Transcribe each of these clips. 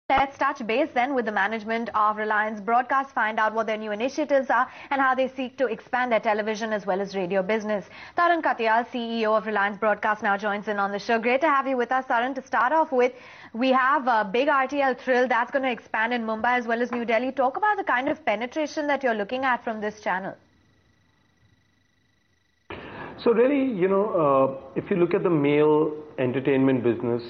Let's touch base then with the management of Reliance Broadcast, find out what their new initiatives are and how they seek to expand their television as well as radio business. Tarun Katiyal, CEO of Reliance Broadcast, now joins in on the show. Great to have you with us, Tarun. To start off with, we have a big RTL Thrill that's going to expand in Mumbai as well as New Delhi. Talk about the kind of penetration that you're looking at from this channel. So really, if you look at the male entertainment business,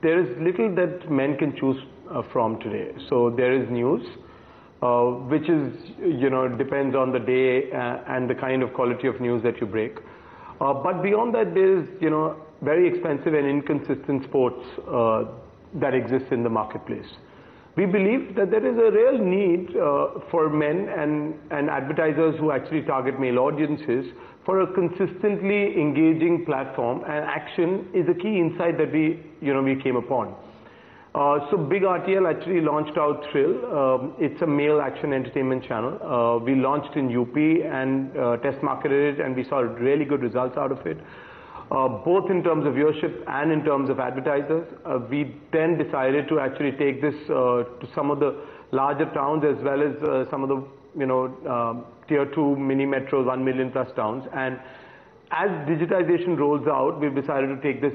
there is little that men can choose from today. So there is news, which is, depends on the day and the kind of quality of news that you break. But beyond that, there is, very expensive and inconsistent sports that exists in the marketplace. We believe that there is a real need for men and advertisers who actually target male audiences for a consistently engaging platform, and action is a key insight that we came upon. So Big RTL actually launched our Thrill. It's a male action entertainment channel. We launched in UP and test marketed it, and we saw really good results out of it, both in terms of viewership and in terms of advertisers. We then decided to actually take this to some of the larger towns as well as some of the tier 2 mini metros, 1 million plus towns. And as digitization rolls out, we've decided to take this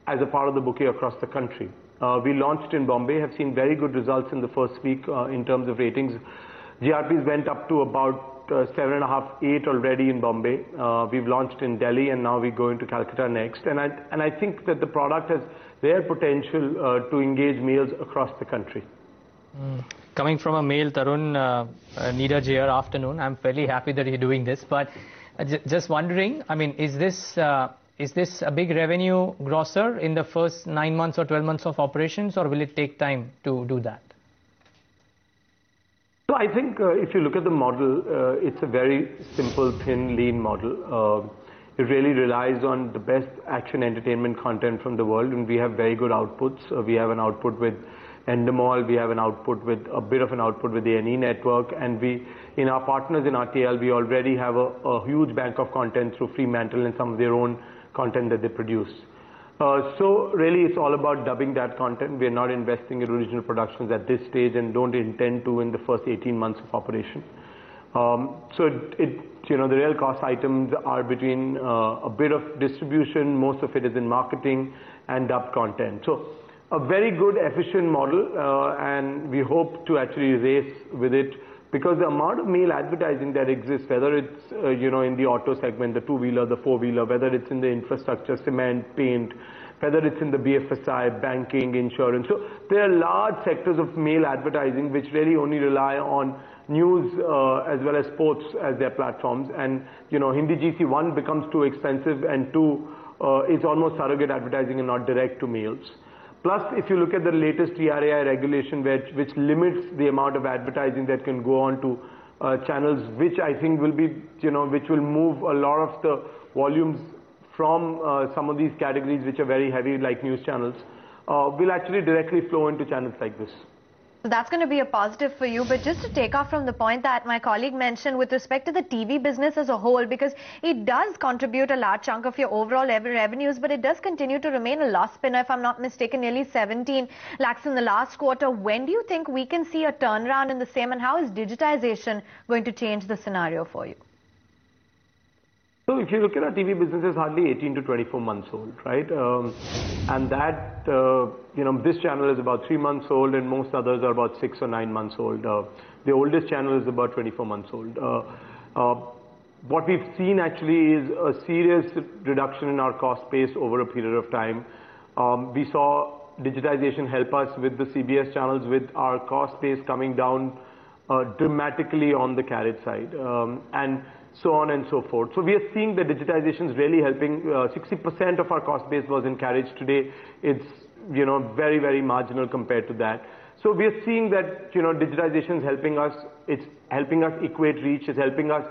as a part of the bouquet across the country. We launched in Bombay, have seen very good results in the first week in terms of ratings. GRPs went up to about 7.5, 8 already in Bombay. We've launched in Delhi, and now we go into Calcutta next. And I think that the product has rare potential to engage males across the country. Coming from a male, Tarun, Neeraj here, afternoon. I'm fairly happy that you're doing this, but just wondering, I mean, is this a big revenue grosser in the first 9 months or 12 months of operations, or will it take time to do that? So I think if you look at the model, it's a very simple, thin, lean model. It really relies on the best action entertainment content from the world, and we have very good outputs. We have an output with Endemol, we have an output with a bit of an output with the NE network, and in our partners in RTL, we already have a huge bank of content through Fremantle and some of their own content that they produce. So really it's all about dubbing that content. We're not investing in original productions at this stage and don't intend to in the first 18 months of operation. So the real cost items are between a bit of distribution, most of it is in marketing, and dubbed content. So a very good, efficient model, and we hope to actually race with it, because the amount of male advertising that exists, whether it's in the auto segment, the two-wheeler, the four-wheeler, whether it's in the infrastructure, cement, paint, whether it's in the BFSI, banking, insurance. So there are large sectors of male advertising which really only rely on news as well as sports as their platforms. And Hindi GC, 1, becomes too expensive, and 2, it's almost surrogate advertising and not direct to males. Plus, if you look at the latest TRAI regulation, which limits the amount of advertising that can go on to channels, which I think will be, which will move a lot of the volumes from some of these categories which are very heavy, like news channels, will actually directly flow into channels like this. So that's going to be a positive for you. But just to take off from the point that my colleague mentioned with respect to the TV business as a whole, because it does contribute a large chunk of your overall revenues, but it does continue to remain a loss spinner, if I'm not mistaken, nearly 17 lakhs in the last quarter. When do you think we can see a turnaround in the same, and how is digitization going to change the scenario for you? So if you look at our TV business, it's hardly 18 to 24 months old, right? And that, this channel is about 3 months old, and most others are about 6 or 9 months old. The oldest channel is about 24 months old. What we've seen actually is a serious reduction in our cost base over a period of time. We saw digitization help us with the CBS channels, with our cost base coming down dramatically on the carriage side. And so on and so forth. So we are seeing that digitization is really helping. 60% of our cost base was in carriage. Today, it's very, very marginal compared to that. So we are seeing that digitization is helping us. It's helping us equate reach. It's helping us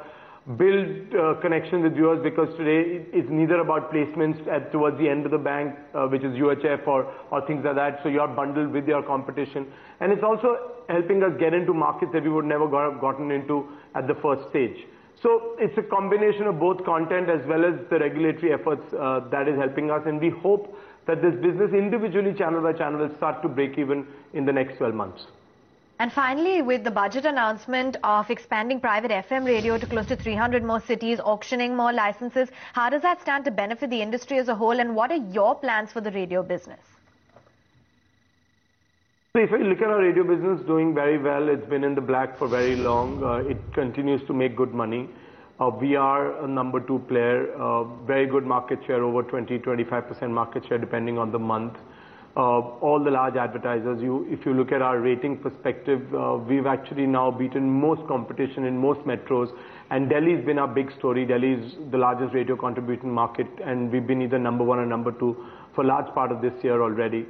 build connections with viewers, because today it's neither about placements towards the end of the bank, which is UHF or things like that. So you are bundled with your competition, and it's also helping us get into markets that we would never have gotten into at the first stage. So it's a combination of both content as well as the regulatory efforts that is helping us, and we hope that this business individually, channel by channel, will start to break even in the next 12 months. And finally, with the budget announcement of expanding private FM radio to close to 300 more cities, auctioning more licenses, how does that stand to benefit the industry as a whole, and what are your plans for the radio business? So if you look at our radio business, doing very well. It's been in the black for very long. It continues to make good money. We are a number 2 player, very good market share, over 20-25% market share depending on the month. All the large advertisers, if you look at our rating perspective, we've actually now beaten most competition in most metros, and Delhi's been our big story. Delhi is the largest radio contributing market, and we've been either number 1 or number 2 for a large part of this year already.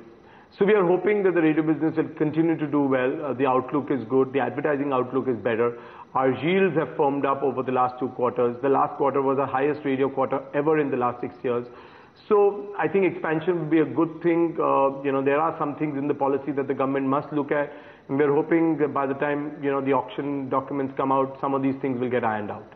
So we are hoping that the radio business will continue to do well. The outlook is good. The advertising outlook is better. Our yields have firmed up over the last 2 quarters. The last quarter was the highest radio quarter ever in the last 6 years. So I think expansion will be a good thing. There are some things in the policy that the government must look at. And we're hoping that by the time, the auction documents come out, some of these things will get ironed out.